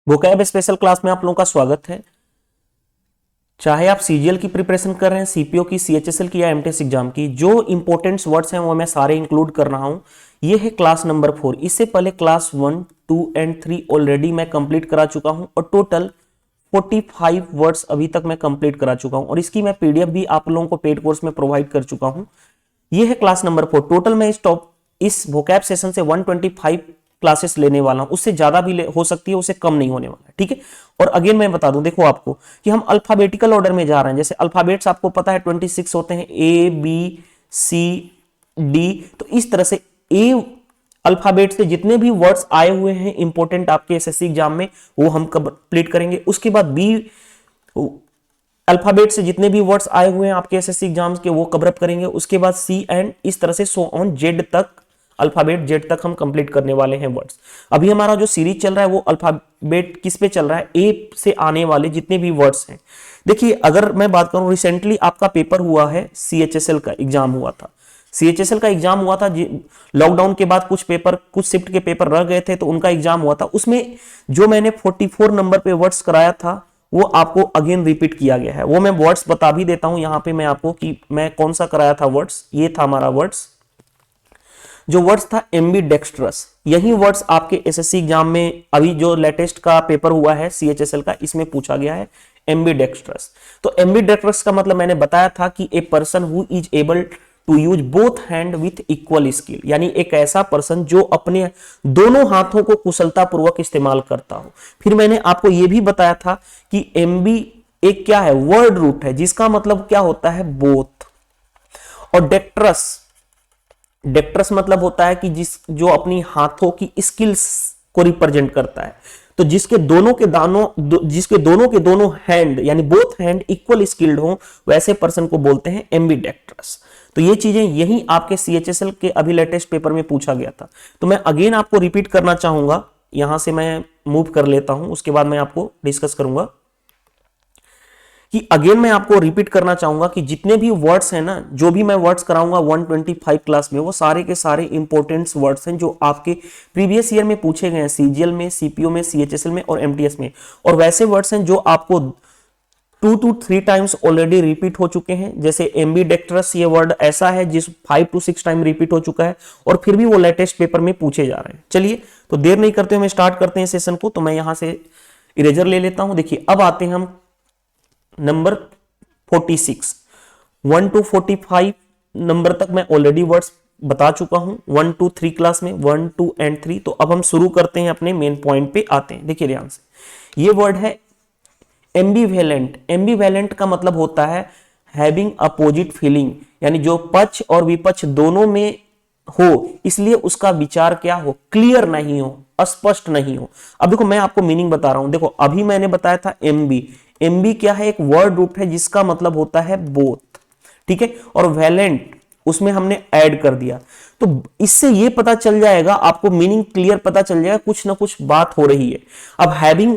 Vocab special class में आप लोगों का स्वागत है। चाहे आप सीजीएल की प्रिपरेशन कर रहे हैं, सीपीओ की, सीएचएसएल की या एमटीएस एग्जाम की, जो इंपॉर्टेंट वर्ड्स हैं वो मैं सारे इंक्लूड कर रहा हूं। ये है क्लास नंबर 4। इससे पहले क्लास 1, 2 एंड 3 ऑलरेडी मैं कंप्लीट करा चुका हूं और टोटल 45 वर्ड्स अभी तक मैं कंप्लीट करा चुका हूं और इसकी मैं पीडीएफ भी आप लोगों को पेड कोर्स में प्रोवाइड कर चुका हूं। ये है क्लास नंबर 4। टोटल मैं इस वोकैब सेशन से 125 क्लासेस लेने वाला हूं। उससे ज्यादा भी हो सकती है, उससे कम नहीं होने वाला है, ठीक है। और अगेन मैं बता दूं, देखो आपको कि हम अल्फाबेटिकल ऑर्डर में जा रहे हैं। जैसे अल्फाबेट्स आपको पता है 26 होते हैं, ए बी सी डी। तो इस तरह से ए अल्फाबेट से जितने भी वर्ड्स आए हुए हैं इंपॉर्टेंट आपके एसएससी एग्जाम में, वो हम कंप्लीट करेंगे। उसके बाद बी अल्फाबेट से जितने भी वर्ड्स आए हुए हैं आपके एसएससी एग्जाम्स के, वो कवर अप करेंगे। उसके बाद सी एंड इस तरह से सो ऑन जेड तक, अल्फाबेट जेड तक हम कंप्लीट करने वाले हैं वर्ड्स। अभी हमारा जो सीरीज चल रहा है वो अल्फाबेट किस पे चल रहा है, ए से आने वाले जितने भी वर्ड्स हैं। देखिए, अगर मैं बात करूं, रिसेंटली आपका पेपर हुआ है, सीएचएसएल का एग्जाम हुआ था। सीएचएसएल का एग्जाम हुआ था, लॉकडाउन के बाद कुछ शिफ्ट के पेपर रह गए थे, तो उनका एग्जाम हुआ था। उसमें जो मैंने 44 नंबर पे वर्ड्स कराया था वो आपको अगेन रिपीट किया गया है। वो मैं वर्ड्स बता भी देता हूं यहां पे मैं आपको कि मैं कौन सा कराया था वर्ड्स। ये था हमारा वर्ड्स, जो वर्ड्स था एम्बी डेक्स्ट्रस। यही वर्ड्स आपके एसएससी एग्जाम में अभी जो लेटेस्ट का पेपर हुआ है सीएचएसएल का, इसमें पूछा गया है एम्बी डेक्स्ट्रस। तो एम्बी डेक्स्ट्रस का मतलब मैंने बताया था कि a person who is able to use both hand with equal skill, यानी एक ऐसा पर्सन जो अपने दोनों हाथों को कुशलता पूर्वक इस्तेमाल करता हो। फिर मैंने आपको यह भी बताया था कि एम्बी एक क्या है, वर्ड रूट है, जिसका मतलब क्या होता है, बोथ। और डेक्ट्रस, डेक्ट्रस मतलब होता है कि जो अपनी हाथों की स्किल्स को रिप्रेजेंट करता है। तो जिसके दोनों के दोनों हैंड यानी बोथ हैंड इक्वल स्किल्ड हो, वैसे पर्सन को बोलते हैं एम्बीडेक्ट्रस। तो ये चीजें यही आपके सीएचएसएल के अभी लेटेस्ट पेपर में पूछा गया था। तो मैं अगेन आपको रिपीट करना चाहूंगा, यहां से मैं मूव कर लेता हूं, उसके बाद मैं आपको डिस्कस करूंगा कि अगेन मैं आपको रिपीट करना चाहूंगा कि जितने भी वर्ड्स हैं ना, जो भी मैं वर्ड्स कराऊंगा 125 क्लास में, वो सारे के सारे इंपॉर्टेंट वर्ड्स हैं जो आपके प्रीवियस ईयर में पूछे गए हैं, सीजीएल में, सीपीओ में, सीएचएसएल में और एमटीएस में। और वैसे वर्ड्स हैं जो आपको 2 to 3 टाइम्स ऑलरेडी रिपीट हो चुके हैं। जैसे एम्बीडेक्ट्रस, ये वर्ड ऐसा है जिस 5 to 6 टाइम रिपीट हो चुका है और फिर भी वो लेटेस्ट पेपर में पूछे जा रहे हैं। चलिए, तो देर नहीं करते हुए स्टार्ट करते हैं सेशन को। तो मैं यहां से इरेजर ले लेता हूं। देखिए, अब आते हैं हम नंबर 46। 1 to 45 नंबर तक मैं ऑलरेडी वर्ड्स बता चुका हूं 1 to 3 क्लास में, 1, 2 एंड 3। तो अब हम शुरू करते हैं, अपने मेन पॉइंट पे आते हैं। देखिए ध्यान से, ये वर्ड है एम्बीवेलेंट। एम्बीवेलेंट का मतलब होता है हैविंग अपोजिट फीलिंग, यानी जो पक्ष और विपक्ष दोनों में हो, इसलिए उसका विचार क्या हो, क्लियर नहीं हो, अस्पष्ट नहीं हो। अब देखो, मैं आपको मीनिंग बता रहा हूं। देखो, अभी मैंने बताया था एम्बी। एम्बी क्या है, एक वर्ड रूट है जिसका मतलब होता है बोथ, ठीक है। और वैलेंट उसमें हमने ऐड कर दिया। तो इससे ये पता चल जाएगा आपको, मीनिंग क्लियर पता चल जाएगा, कुछ ना कुछ बात हो रही है। अब हैविंग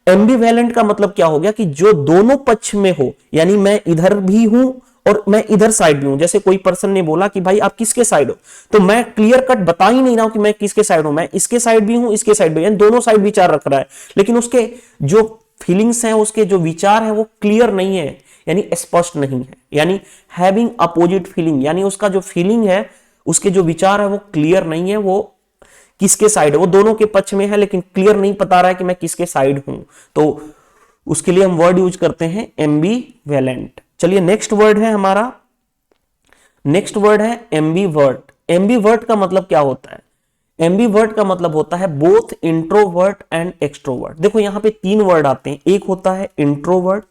एम्बीवेलेंट का मतलब क्या हो गया कि जो दोनों पक्ष में हो, यानी मैं इधर भी हूं और मैं इधर साइड भी हूं। जैसे कोई पर्सन ने बोला कि भाई आप किसके साइड हो, तो मैं क्लियर कट बता ही नहीं रहा हूं कि मैं किसके साइड हूं, मैं इसके साइड भी हूं, इसके साइड भी, यानी दोनों साइड विचार रख रहा है, लेकिन उसके जो फीलिंग्स हैं, उसके जो विचार है, वो क्लियर नहीं है, यानी स्पष्ट नहीं है। यानी हैविंग अपोजिट फीलिंग, यानी उसका जो फीलिंग है, उसके जो विचार है, वो क्लियर नहीं है, वो किसके साइड है, वो दोनों के पक्ष में है, लेकिन क्लियर नहीं पता रहा है कि मैं किसके साइड हूं। तो उसके लिए हम वर्ड यूज करते हैं एम्बीवेलेंट। चलिए, नेक्स्ट वर्ड है हमारा, नेक्स्ट वर्ड है एम्बीवर्ट। एम्बीवर्ट का मतलब क्या होता है, एम्बीवर्ट का मतलब होता है बोथ इंट्रोवर्ट एंड एक्सट्रोवर्ट। देखो, यहां पे 3 वर्ड आते हैं, एक होता है इंट्रोवर्ट,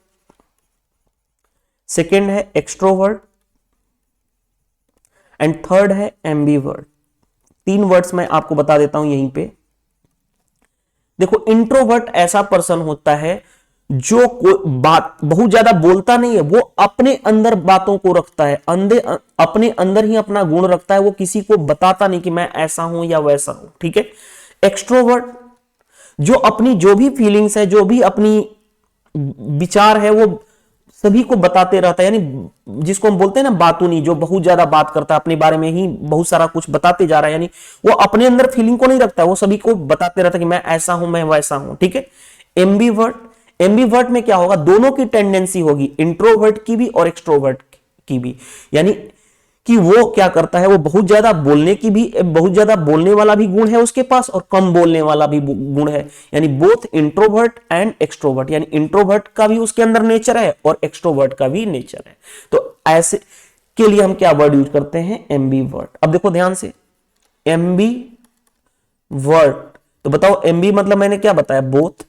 सेकेंड है एक्सट्रोवर्ट एंड थर्ड है एम्बीवर्ट। 3 वर्ड्स मैं आपको बता देता हूं यहीं पे। देखो, इंट्रोवर्ट ऐसा पर्सन होता है जो बात बहुत ज्यादा बोलता नहीं है, वो अपने अंदर बातों को रखता है, अपने अंदर ही अपना गुण रखता है, वो किसी को बताता नहीं कि मैं ऐसा हूं या वैसा हूं, ठीक है। एक्सट्रोवर्ट जो अपनी जो भी फीलिंग्स है, जो भी अपनी विचार है, वो सभी को बताते रहता है, यानी जिसको हम बोलते हैं ना बातूनी, जो बहुत ज्यादा बात करता है, अपने बारे में ही बहुत सारा कुछ बताते जा रहा है, यानी वो अपने अंदर फीलिंग को नहीं रखता, वो सभी को बताते रहता है कि मैं ऐसा हूं, मैं वैसा हूं, ठीक है। एम्बीवर्ट, एम्बीवर्ट में क्या होगा, दोनों की टेंडेंसी होगी, इंट्रोवर्ट की भी और एक्सट्रोवर्ट की भी। यानी कि वो क्या करता है, वो बहुत ज्यादा बोलने की भी, बहुत ज्यादा बोलने वाला भी गुण है उसके पास और कम बोलने वाला भी गुण है। यानी बोथ इंट्रोवर्ट एंड एक्सट्रोवर्ट, यानी इंट्रोवर्ट का भी उसके अंदर नेचर है और एक्सट्रोवर्ट का भी नेचर है। तो ऐसे के लिए हम क्या वर्ड यूज करते हैं, एम्बीवर्ट। अब देखो ध्यान से, एम्बीवर्ट, तो बताओ एम्बी मतलब मैंने क्या बताया, बोथ,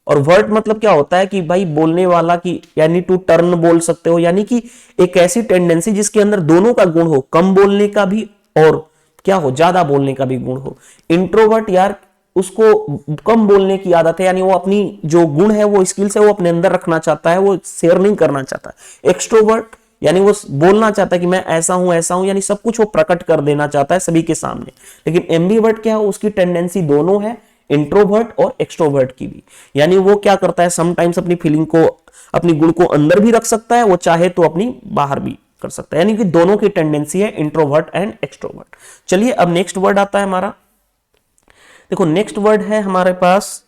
और वर्ट मतलब क्या होता है कि भाई बोलने वाला की, यानी टू टर्न बोल सकते हो, यानी कि एक ऐसी टेंडेंसी जिसके अंदर दोनों का गुण हो, कम बोलने का भी और क्या हो, ज्यादा बोलने का भी गुण हो। इंट्रोवर्ट यार उसको कम बोलने की आदत है, यानी वो अपनी जो गुण है, वो स्किल्स है, वो अपने अंदर रखना चाहता है, वो शेयर नहीं करना चाहता। एक्सट्रोवर्ट यानी वो बोलना चाहता है कि मैं ऐसा हूं, यानी सब कुछ वो प्रकट कर देना चाहता है सभी के सामने। लेकिन एम्बीवर्ट क्या है, उसकी टेंडेंसी दोनों है, इंट्रोवर्ट और एक्सट्रोवर्ट की भी। यानी वो क्या करता है, समटाइम्स अपनी फीलिंग को, अपनी गुण को अंदर भी रख सकता है, वो चाहे तो अपनी बाहर भी कर सकता है। यानी कि दोनों की टेंडेंसी है, इंट्रोवर्ट एंड एक्सट्रोवर्ट। चलिए अब नेक्स्ट वर्ड आता है हमारा, देखो नेक्स्ट वर्ड है हमारे पास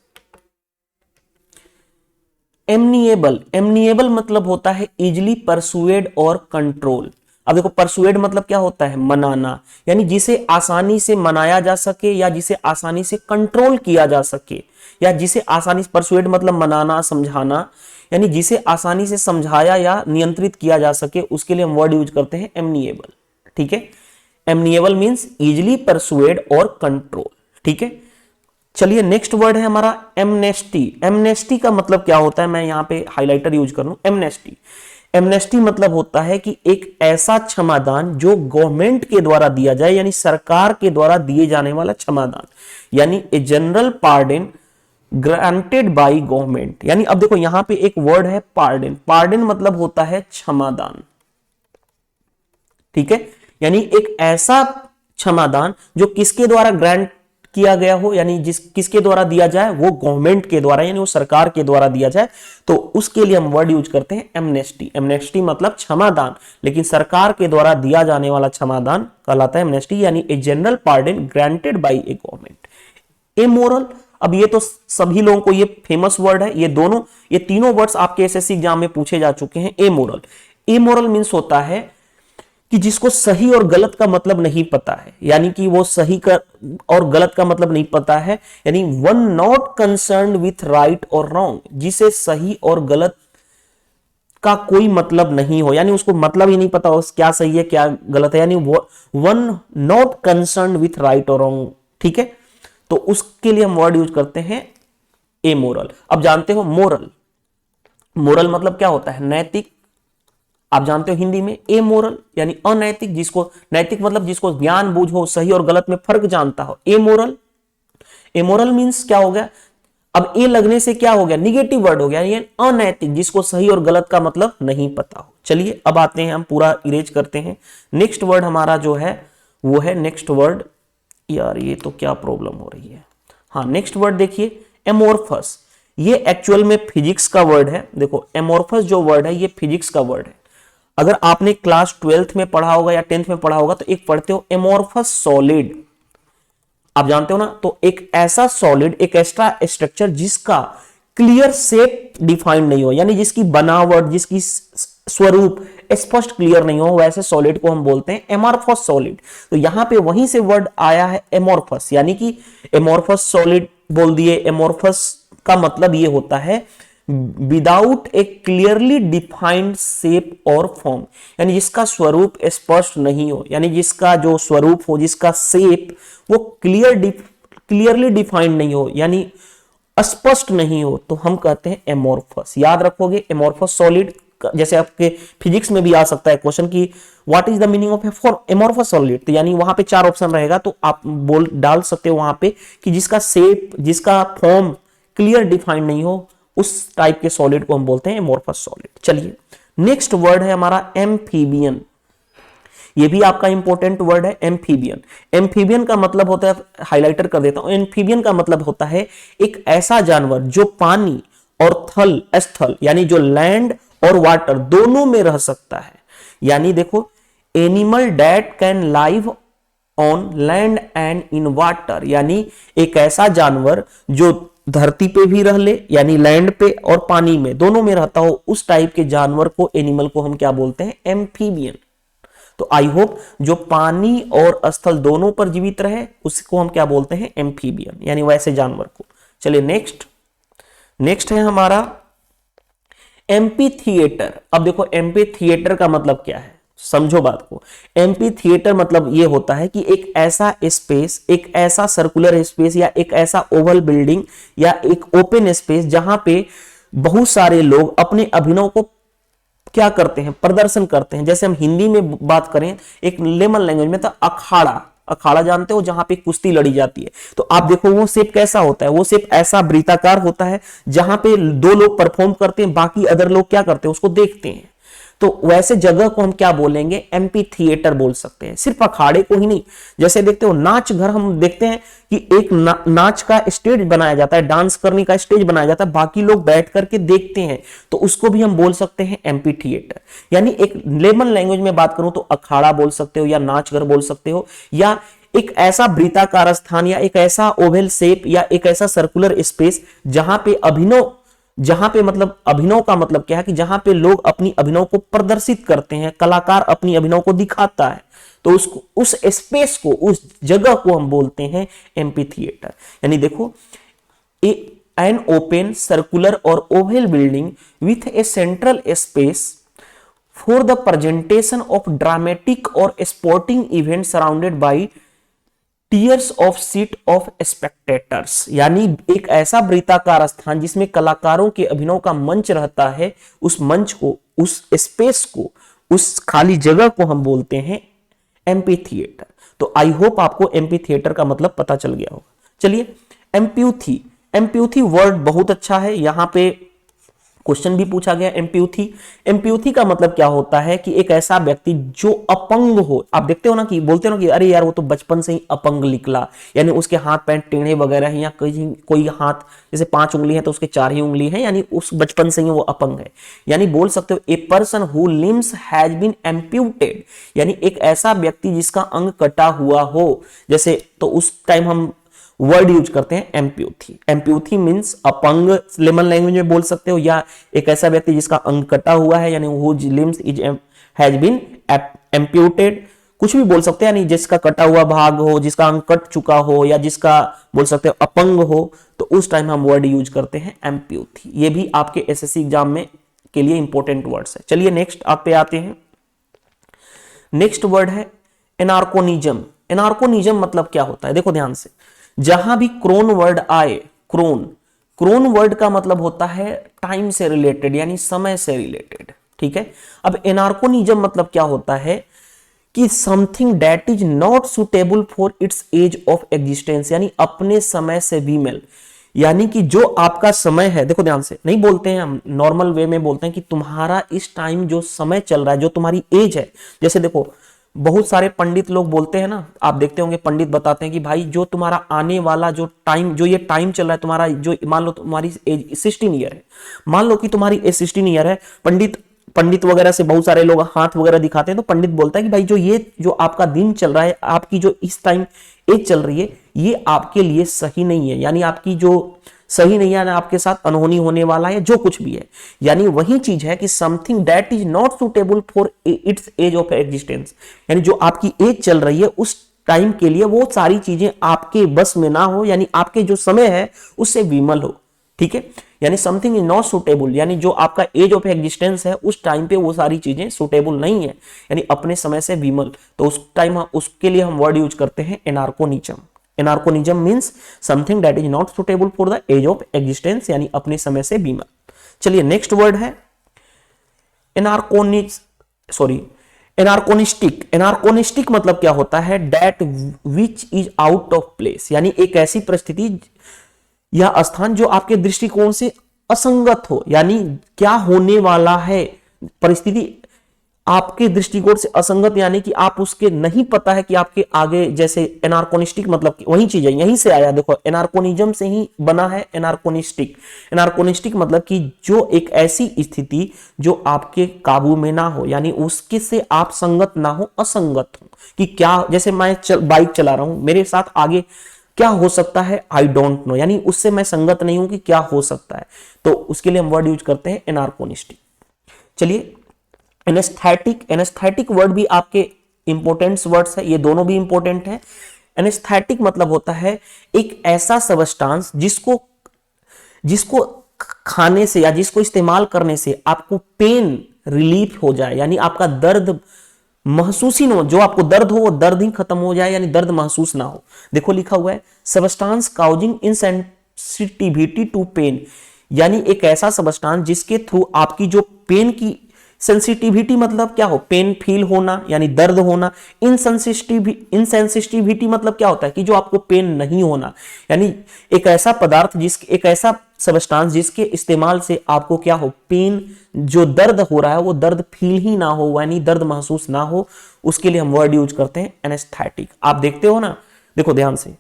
एमनिएबल। एमनिएबल मतलब होता है इजिली परसुएड और कंट्रोल। अब देखो परसुएड मतलब क्या होता है, मनाना, यानी जिसे आसानी से मनाया जा सके या जिसे आसानी से कंट्रोल किया जा सके, या जिसे आसानी से, परसुएड मतलब मनाना, समझाना, यानी जिसे आसानी से समझाया या नियंत्रित किया जा सके, उसके लिए हम वर्ड यूज करते हैं एमनिएबल। ठीक है, एमनिएबल मींस इजिली परसुएड और कंट्रोल। ठीक है, चलिए नेक्स्ट वर्ड है हमारा एमनेस्टी। एमनेस्टी का मतलब क्या होता है, मैं यहां पे हाइलाइटर यूज कर लूं, एमनेस्टी। एमनेस्टी मतलब होता है कि एक ऐसा क्षमादान जो गवर्नमेंट के द्वारा दिया जाए, यानी सरकार के द्वारा दिए जाने वाला क्षमादान, यानी a general pardon granted by government. यानी अब देखो यहां पे एक वर्ड है पार्डन। पार्डन मतलब होता है क्षमादान। ठीक है, यानी एक ऐसा क्षमादान जो किसके द्वारा ग्रांट किया गया हो, यानी किसके द्वारा दिया जाए, वो गवर्नमेंट के द्वारा, यानी वो सरकार के द्वारा दिया जाए, तो उसके लिए हम वर्ड यूज करते हैं एमनेस्टी। एमनेस्टी मतलब क्षमादान, लेकिन सरकार के द्वारा दिया जाने वाला क्षमादान कहलाता है एमनेस्टी, यानी a general pardon granted by a government. Immoral, अब ये तो सभी लोगों को ये फेमस वर्ड है, ये तीनों वर्ड्स आपके एसएससी एग्जाम में पूछे जा चुके हैं। इमोरल, इमोरल मींस होता है कि जिसको सही और गलत का मतलब नहीं पता है, यानी कि वो सही का और गलत का मतलब नहीं पता है, यानी one not concern with right और रॉन्ग, जिसे सही और गलत का कोई मतलब नहीं हो, यानी उसको मतलब ही नहीं पता हो क्या सही है क्या गलत है, यानी one not concern with right और रॉन्ग। ठीक है, तो उसके लिए हम वर्ड यूज करते हैं एमोरल। अब जानते हो मोरल, मोरल मतलब क्या होता है, नैतिक। आप जानते हो हिंदी में एमोरल यानी अनैतिक, जिसको नैतिक मतलब जिसको ज्ञान बूझ हो, सही और गलत में फर्क जानता हो, एमोरल। एमोरल मींस क्या हो गया, अब ए लगने से क्या हो गया, निगेटिव वर्ड हो गया, ये अनैतिक, जिसको सही और गलत का मतलब नहीं पता हो। चलिए अब आते हैं, हम पूरा इरेज करते हैं। नेक्स्ट वर्ड हमारा जो है वो है नेक्स्ट वर्ड, यार ये तो क्या प्रॉब्लम हो रही है। हाँ, नेक्स्ट वर्ड देखिए एमोर्फस। ये एक्चुअल में फिजिक्स का वर्ड है। देखो एमोर्फस जो वर्ड है ये फिजिक्स का वर्ड है। अगर आपने क्लास 12th में पढ़ा होगा या 10th में पढ़ा होगा तो एक पढ़ते हो एमोर्फस सॉलिड, आप जानते हो ना। तो एक ऐसा सॉलिड, एक एक्स्ट्रा स्ट्रक्चर जिसका क्लियर शेप डिफाइंड नहीं हो, यानी जिसकी बनावट, जिसकी स्वरूप स्पष्ट क्लियर नहीं हो, वैसे सॉलिड को हम बोलते हैं एमोर्फस सॉलिड। तो यहां पे वहीं से वर्ड आया है एमोर्फस, यानी कि एमोर्फस सॉलिड बोल दिए। एमोर्फस का मतलब ये होता है विदाउट ए क्लियरली डिफाइंड शेप और फॉर्म, यानी जिसका स्वरूप स्पष्ट नहीं हो, यानी जिसका जो स्वरूप हो, जिसका शेप वो क्लियरली डिफाइंड नहीं हो, यानी अस्पष्ट नहीं हो, तो हम कहते हैं एमोर्फस। याद रखोगे एमोर्फस सॉलिड, जैसे आपके फिजिक्स में भी आ सकता है क्वेश्चन कि what is the meaning of amorphous solid, तो यानी वहां पे 4 ऑप्शन रहेगा, तो आप बोल डाल सकते हो वहां पे कि जिसका शेप, जिसका फॉर्म क्लियर डिफाइंड नहीं हो, उस टाइप के सॉलिड को हम बोलते हैं एमोर्फस सॉलिड। चलिए नेक्स्ट वर्ड है हमारा एम्फीबियन। ये भी आपका इंपॉर्टेंट वर्ड है एम्फीबियन। एम्फीबियन का मतलब होता है, हाइलाइटर कर देता हूं, एम्फीबियन का मतलब होता है एक ऐसा जानवर जो पानी और स्थल यानी जो लैंड और वाटर दोनों में रह सकता है। यानी देखो animal that can live on land and in water, यानी एक ऐसा जानवर जो धरती पे भी रह ले यानी लैंड पे और पानी में दोनों में रहता हो उस टाइप के जानवर को, एनिमल को हम क्या बोलते हैं? एम्फीबियन। तो आई होप जो पानी और स्थल दोनों पर जीवित रहे उसको हम क्या बोलते हैं? एम्फीबियन, यानी वैसे जानवर को। चलिए नेक्स्ट है हमारा एम्पी थिएटर। अब देखो एम्पी थिएटर का मतलब क्या है, समझो बात को। एम्पी थिएटर मतलब ये होता है कि एक ऐसा स्पेस, एक ऐसा सर्कुलर स्पेस या एक ऐसा ओवल बिल्डिंग या एक ओपन स्पेस जहां पे बहुत सारे लोग अपने अभिनव को क्या करते हैं? प्रदर्शन करते हैं। जैसे हम हिंदी में बात करें एक लेमन लैंग्वेज में तो अखाड़ा जानते हो, जहां पे कुश्ती लड़ी जाती है। तो आप देखो वो शेप कैसा होता है? वो शेप ऐसा वृत्ताकार होता है जहां पे दो लोग परफॉर्म करते हैं, बाकी अदर लोग क्या करते हैं? उसको देखते हैं। तो वैसे जगह को हम क्या बोलेंगे? एम्पी थिएटर बोल सकते हैं। सिर्फ अखाड़े को ही नहीं, जैसे देखते हो नाच घर, हम देखते हैं कि एक नाच का स्टेज बनाया जाता है, डांस करने का स्टेज बनाया जाता है, बाकी लोग बैठ करके देखते हैं, तो उसको भी हम बोल सकते हैं एम्पी थिएटर। यानी एक लेमन लैंग्वेज में बात करूं तो अखाड़ा बोल सकते हो या नाच घर बोल सकते हो, या एक ऐसा वृत्ताकार स्थान या एक ऐसा ओवल शेप या एक ऐसा सर्कुलर स्पेस जहां पे मतलब अभिनव का मतलब क्या है कि जहां पे लोग अपनी अभिनव को प्रदर्शित करते हैं, कलाकार अपनी अभिनव को दिखाता है, तो उसको, उस स्पेस को, उस जगह को हम बोलते हैं एम्पी थिएटर। यानी देखो एन ओपन सर्कुलर और oval building with a central space for the presentation of dramatic और sporting event surrounded by tiers of seat of spectators. यानी एक ऐसा वृत्ताकार स्थान जिसमें कलाकारों के अभिनव का मंच रहता है, उस मंच को, उस स्पेस को, उस खाली जगह को हम बोलते हैं एम्पी थिएटर। तो आई होप आपको एम्पी थिएटर का मतलब पता चल गया होगा। चलिए एम्प्यूथी वर्ड बहुत अच्छा है, यहां पे क्वेश्चन भी पूछा गया। एम्प्यूथी का मतलब क्या होता है कि एक ऐसा व्यक्ति जो अपंग हो। आप देखते हो ना कि बोलते हो ना कि अरे यार वो तो बचपन से ही अपंग निकला, यानी उसके हाथ पैर टेढ़े वगैरह हैं, या कोई हाथ जैसे 5 उंगली है तो उसके 4 ही उंगली है, यानी उस बचपन से ही वो अपंग है। यानी बोल सकते हो a person who limbs has been amputated, यानी एक ऐसा व्यक्ति जिसका अंग कटा हुआ हो, जैसे तो उस टाइम हम वर्ड यूज करते हैं एम्प्यूथी। एम्प्यूथी मींस अपंग लेमन लैंग्वेज में बोल सकते हो, या एक ऐसा व्यक्ति जिसका अंग कटा हुआ है, यानी whose limbs has been amputated, कुछ भी बोल सकते हैं, यानी जिसका कटा हुआ भाग हो, जिसका अंग कट चुका हो, या जिसका बोल सकते हो अपंग हो, तो उस टाइम हम वर्ड यूज करते हैं एम्प्यूथी। ये भी आपके एसएससी एग्जाम में के लिए इंपॉर्टेंट वर्ड्स है। चलिए नेक्स्ट आप पे आते हैं। नेक्स्ट वर्ड है एनार्कोनिज्म। एनार्कोनिज्म मतलब क्या होता है? देखो ध्यान से, जहां भी क्रोन वर्ड आए, क्रोन वर्ड का मतलब होता है टाइम से रिलेटेड, यानी समय से रिलेटेड। ठीक है। अब एनार्कोनिज्म मतलब क्या होता है कि something that is not suitable for its age of existence, यानी अपने समय से विमेल, यानी कि जो आपका समय है, देखो ध्यान से, नहीं बोलते हैं हम, नॉर्मल वे में बोलते हैं कि तुम्हारा इस टाइम जो समय चल रहा है, जो तुम्हारी एज है। जैसे देखो बहुत सारे पंडित लोग बोलते हैं ना, आप देखते होंगे पंडित बताते हैं कि भाई जो तुम्हारा आने वाला जो टाइम, जो ये टाइम चल रहा है तुम्हारा, जो मान लो तुम्हारी एज 16 ईयर है, मान लो कि तुम्हारी एज 16 ईयर है, पंडित वगैरह से बहुत सारे लोग हाथ वगैरह दिखाते हैं, तो पंडित बोलता है कि भाई जो आपका दिन चल रहा है, आपकी जो इस टाइम एज चल रही है, ये आपके लिए सही नहीं है, यानी आपकी जो सही नहीं है, आपके साथ अनहोनी होने वाला है, जो कुछ भी है। यानी वही चीज है कि something that is not suitable for its age of existence, यानी जो आपकी एज चल रही है उस टाइम के लिए वो सारी चीजें आपके बस में ना हो, यानी आपके जो समय है उससे विमल हो। ठीक है। यानी समथिंग इज नॉट सुटेबल, यानी जो आपका एज ऑफ एग्जिस्टेंस है उस टाइम पे वो सारी चीजें सुटेबल नहीं है, यानी अपने समय से विमल, तो उस टाइम उसके लिए हम वर्ड यूज करते हैं anachronism. Anachronism means something that is not suitable for the age of existence, यानी अपने समय से विमल। चलिए नेक्स्ट वर्ड है एनार्कोनिस्टिक। एनार्कोनिस्टिक मतलब क्या होता है? That which is out of place, यानी एक ऐसी परिस्थिति या स्थान जो आपके दृष्टिकोण से असंगत हो, यानी क्या होने वाला है परिस्थिति आपके दृष्टिकोण से असंगत, यानी कि आप उसके नहीं पता है कि आपके आगे, जैसे एनार्कोनिस्टिक मतलब वही चीज है, यहीं से आया, देखो एनार्कोनिज्म से ही बना है एनार्कोनिस्टिक। एनार्कोनिस्टिक मतलब कि जो एक ऐसी स्थिति जो आपके काबू में ना हो, यानी उसके से आप संगत ना हो, असंगत हो, कि क्या, जैसे मैं बाइक चला रहा हूं, मेरे साथ आगे क्या हो सकता है, आई डोंट नो, यानी उससे मैं संगत नहीं हूं कि क्या हो सकता है, तो उसके लिए हम वर्ड यूज करते हैं एनार्कोनिस्टिक। चलिए एनेस्थेटिक, एनेस्थेटिक वर्ड भी आपके इंपोर्टेंट वर्ड्स है, ये दोनों भी इंपोर्टेंट है। एनेस्थेटिक मतलब होता है एक ऐसा सबस्टांस जिसको जिसको खाने से या जिसको इस्तेमाल करने से आपको पेन रिलीफ हो जाए, यानी आपका दर्द महसूस ही ना हो, जो आपको दर्द हो वो दर्द ही खत्म हो जाए, यानी दर्द महसूस ना हो। देखो लिखा हुआ है substance causing insensitivity to pain, यानी एक ऐसा सबस्टांस जिसके थ्रू आपकी जो पेन की सेंसिटिविटी मतलब क्या हो, पेन फील होना यानी दर्द होना। इनसेंसिटिविटी मतलब क्या होता है कि जो आपको पेन नहीं होना, यानी एक ऐसा पदार्थ एक ऐसा सबस्टांस जिसके इस्तेमाल से आपको क्या हो, पेन जो दर्द हो रहा है वो दर्द फील ही ना हो, यानी दर्द महसूस ना हो, उसके लिए हम वर्ड यूज करते हैं एनेस्थेटिक। आप देखते हो ना, देखो ध्यान से,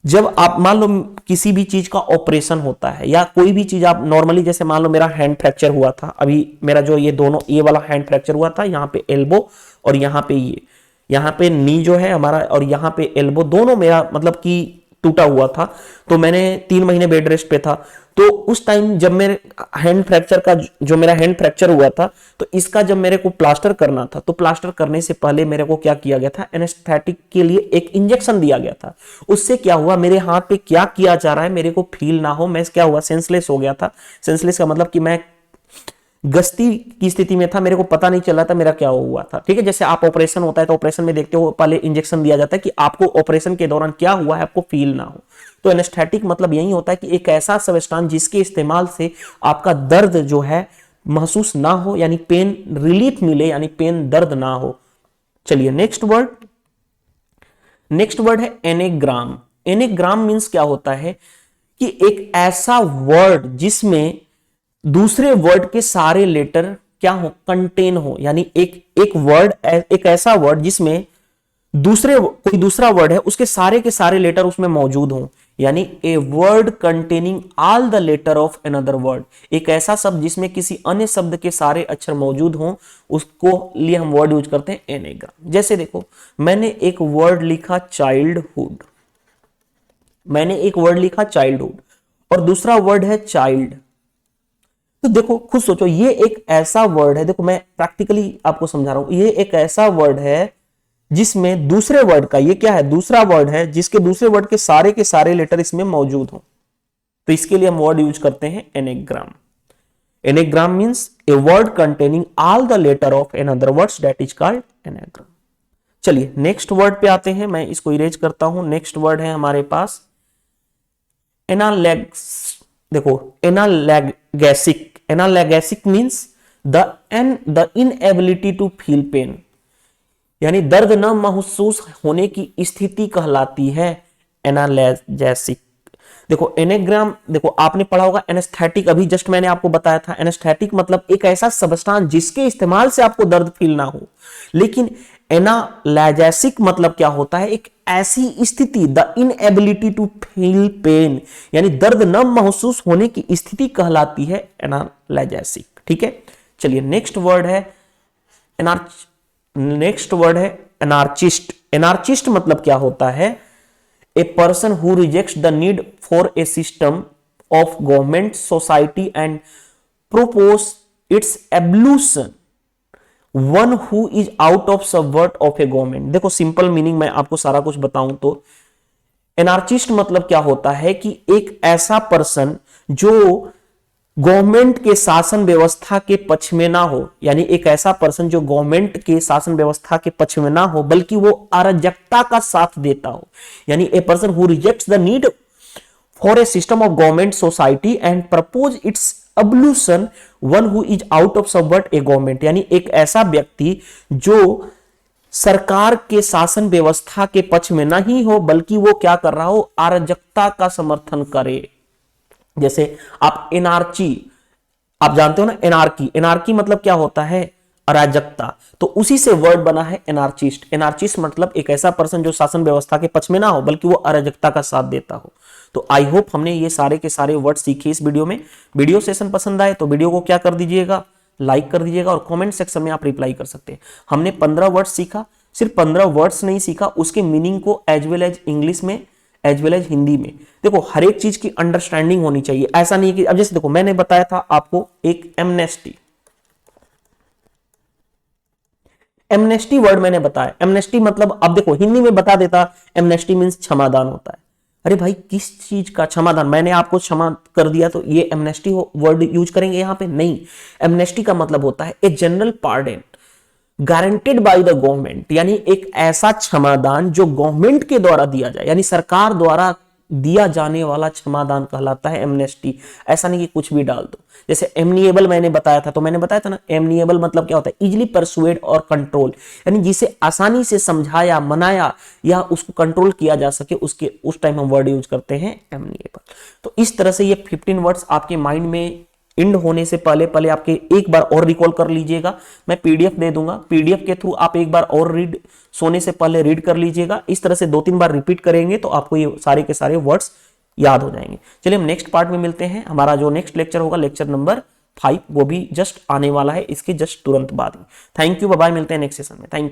जब आप मान लो किसी भी चीज का ऑपरेशन होता है या कोई भी चीज आप नॉर्मली, जैसे मान लो मेरा हैंड फ्रैक्चर हुआ था, अभी मेरा जो ये दोनों ये वाला हैंड फ्रैक्चर हुआ था, यहाँ पे एल्बो और यहाँ पे ये, यहाँ पे नी जो है हमारा और यहाँ पे एल्बो दोनों मेरा मतलब कि टूटा हुआ था। तो मैंने 3 महीने बेड रेस्ट पे था। तो उस टाइम जब मेरे हैंड फ्रैक्चर का जो मेरा हैंड फ्रैक्चर हुआ था, तो इसका जब मेरे को प्लास्टर करना था, तो प्लास्टर करने से पहले मेरे को क्या किया गया था, एनेस्थेटिक के लिए एक इंजेक्शन दिया गया था। उससे क्या हुआ, मेरे हाथ पे क्या किया जा रहा है मेरे को फील ना हो, मैं क्या हुआ, सेंसलेस हो गया था। सेंसलेस का मतलब कि मैं गश्ती की स्थिति में था, मेरे को पता नहीं चल रहा था मेरा क्या हुआ था। ठीक है, जैसे आप ऑपरेशन होता है तो ऑपरेशन में देखते हो पहले इंजेक्शन दिया जाता है कि आपको ऑपरेशन के दौरान क्या हुआ है आपको फील ना हो। तो एनेस्थेटिक मतलब यही होता है कि एक ऐसा सबस्टांस जिसके इस्तेमाल से आपका दर्द जो है महसूस ना हो, यानी पेन रिलीफ मिले, यानी पेन दर्द ना हो। चलिए नेक्स्ट वर्ड है एनेग्राम। एनेग्राम मींस क्या होता है कि एक ऐसा वर्ड जिसमें दूसरे वर्ड के सारे लेटर क्या हो, कंटेन हो, यानी एक ऐसा वर्ड जिसमें कोई दूसरा वर्ड है उसके सारे के सारे लेटर उसमें मौजूद हो, यानी a word containing all the letter of another word. एक ऐसा शब्द जिसमें किसी अन्य शब्द के सारे अक्षर मौजूद हों, उसको लिए हम वर्ड यूज करते हैं एनेग्राम। जैसे देखो मैंने एक वर्ड लिखा चाइल्डहुड, और दूसरा वर्ड है चाइल्ड। तो देखो खुद सोचो, ये एक ऐसा वर्ड है, देखो मैं प्रैक्टिकली आपको समझा रहा हूं, ये एक ऐसा वर्ड है जिसमें दूसरे वर्ड का, ये क्या है, दूसरा वर्ड है जिसके दूसरे वर्ड के सारे लेटर इसमें मौजूद हो। तो इसके लिए हम वर्ड यूज करते हैं anagram. Anagram means a word containing all the letter of another words, that is called anagram. चलिए नेक्स्ट वर्ड पे आते हैं, मैं इसको इरेज करता हूं। नेक्स्ट वर्ड है हमारे पास एनालैग्स। देखो analgesic, analgesic means the inability to feel pain, यानी दर्द न महसूस होने की स्थिति कहलाती है एनालैगैसिक। देखो एनेग्राम, देखो आपने पढ़ा होगा एनेस्थेटिक, अभी जस्ट मैंने आपको बताया था एनेस्थेटिक मतलब एक ऐसा सबस्टांस जिसके इस्तेमाल से आपको दर्द फील ना हो। लेकिन एनालैगैसिक मतलब क्या होता है, एक ऐसी स्थिति, the inability to feel pain, यानी दर्द न महसूस होने की स्थिति कहलाती है एनालैगैसिक। ठीक है, चलिए नेक्स्ट वर्ड है एनार्चिस्ट। एनार्चिस्ट मतलब क्या होता है, ए person who rejects the need for a system of government society and propose it's ablution, one who is out of subvert of A government. देखो सिंपल मीनिंग मैं आपको सारा कुछ बताऊं तो एनार्चिस्ट मतलब क्या होता है कि एक ऐसा पर्सन जो गवर्नमेंट के शासन व्यवस्था के पक्ष में ना हो, यानी एक ऐसा पर्सन जो गवर्नमेंट के शासन व्यवस्था के पक्ष में ना हो बल्कि वो अराजकता का साथ देता हो, यानी a person who rejects the need for a system of government society and propose its abolition, one who is out of subvert a government, यानी एक ऐसा व्यक्ति जो सरकार के शासन व्यवस्था के पक्ष में नहीं हो बल्कि वो क्या कर रहा हो, अराजकता का समर्थन करे। जैसे आप एनार्ची, आप जानते हो ना एनार्की, एनार्की मतलब क्या होता है, अराजकता, तो उसी से वर्ड बना है एनार्चिस्ट। एनार्चिस्ट मतलब एक ऐसा पर्सन जो शासन व्यवस्था के पक्ष में ना हो बल्कि वो अराजकता का साथ देता हो। तो आई होप हमने ये सारे के सारे वर्ड सीखे इस वीडियो में। वीडियो सेशन पसंद आए तो वीडियो को क्या कर दीजिएगा, लाइक कर दीजिएगा और कमेंट सेक्शन में आप रिप्लाई कर सकते हैं। हमने 15 वर्ड्स सीखा, सिर्फ 15 वर्ड्स नहीं सीखा, उसके मीनिंग को एज वेल एज इंग्लिश में एज वेल एज हिंदी में। देखो हर एक चीज की अंडरस्टैंडिंग होनी चाहिए, ऐसा नहीं है कि अब जैसे देखो मैंने बताया था आपको एक एमनेस्टी, एमनेस्टी वर्ड मैंने बताया, एमनेस्टी मतलब अब देखो हिंदी में बता देता एमनेस्टी मींस क्षमादान होता है। अरे भाई किस चीज का क्षमादान, मैंने आपको क्षमा कर दिया तो ये एमनेस्टी वर्ड यूज करेंगे यहां पे? नहीं, एमनेस्टी का मतलब होता है a general pardon guaranteed by the government, यानी एक ऐसा क्षमादान जो गवर्नमेंट के द्वारा दिया जाए, यानी सरकार द्वारा दिया जाने वाला क्षमादान कहलाता है एमनेस्टी। ऐसा नहीं कि कुछ भी डाल दो। जैसे एमनिएबल मैंने बताया था, तो मैंने बताया था ना एमनिएबल मतलब क्या होता है, इजिली परसुएड और कंट्रोल, यानी जिसे आसानी से समझाया मनाया या उसको कंट्रोल किया जा सके, उसके उस टाइम हम वर्ड यूज करते हैं एमनिएबल। तो इस तरह से ये 15 वर्ड्स आपके माइंड में इंड होने से पहले पहले आपके एक बार और रिकॉल कर लीजिएगा। मैं पीडीएफ दे दूंगा, पीडीएफ के थ्रू आप एक बार और रीड, सोने से पहले रीड कर लीजिएगा। इस तरह से 2-3 बार रिपीट करेंगे तो आपको ये सारे के सारे वर्ड्स याद हो जाएंगे। चलिए हम नेक्स्ट पार्ट में मिलते हैं। हमारा जो नेक्स्ट लेक्चर होगा लेक्चर नंबर 5, वो भी जस्ट आने वाला है इसके जस्ट तुरंत बाद ही। थैंक यू, बाय बाय, मिलते हैं नेक्स्ट सेशन में। Thank you.